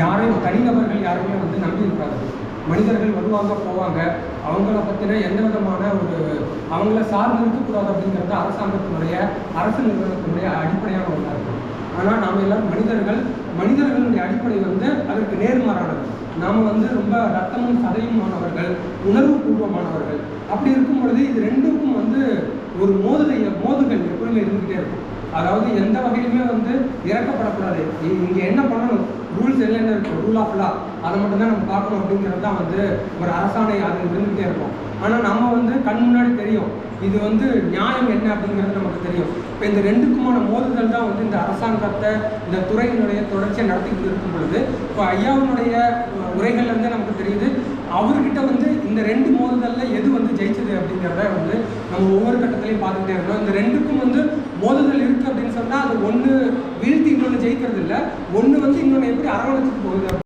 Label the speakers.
Speaker 1: யாரையும் தனிநபர்கள் யாருமே வந்து நம்பி இருக்காது. மனிதர்கள் வருவாங்க போவாங்க, அவங்கள பற்றின எந்த விதமான ஒரு அவங்கள சார்ந்து இருக்கக்கூடாது அப்படிங்கிறது அரசாங்கத்தினுடைய அரசு நிறுவனத்தினுடைய அடிப்படையான ஒன்றாக இருக்கும். ஆனால் நாம் எல்லாம் மனிதர்களுடைய அடிப்படை வந்து அதற்கு நேர்மாறானது. நாம் வந்து ரொம்ப ரத்தமும் சதையுமானவர்கள், உணர்வு பூர்வமானவர்கள். அப்படி இருக்கும் பொழுது இது ரெண்டுக்கும் வந்து ஒரு மோதுகள் எப்பொழுதுமே இருந்துகிட்டே இருக்கும். அதாவது எந்த வகையிலுமே வந்து இறக்கப்படக்கூடாது. இங்கே என்ன பண்ணணும், ரூல்ஸ் என்னென்ன இருக்கும், ரூல் ஆஃப் லா அதை மட்டும்தான் நம்ம பார்க்கணும் அப்படிங்கிறது தான் வந்து ஒரு அரசாணை அது இருந்துகிட்டே இருக்கும். ஆனால் நம்ம வந்து கண் முன்னாடி தெரியும் இது வந்து நியாயம் என்ன அப்படிங்கிறது நமக்கு தெரியும். இப்போ இந்த ரெண்டுக்குமான மோதுதல் தான் வந்து இந்த அரசாங்கத்தை இந்த துறையினுடைய தொடர்ச்சியை நடத்திக்கிட்டு இருக்கும் பொழுது இப்போ ஐயாவுடைய உரைகள்லேருந்து நமக்கு தெரியுது அவர்கிட்ட வந்து இந்த ரெண்டு மோதுதலில் எது வந்து ஜெயிச்சது அப்படிங்கிறத வந்து நம்ம ஒவ்வொரு கட்டத்திலையும் பார்த்துக்கிட்டே இருக்கணும். இந்த ரெண்டுக்கும் வந்து மோதுதல் இருக்குது அப்படின்னு சொன்னால் அது ஒன்று வீழ்த்தி இன்னொன்று ஜெயிக்கிறது இல்லை, ஒன்று வந்து இன்னொன்று எப்படி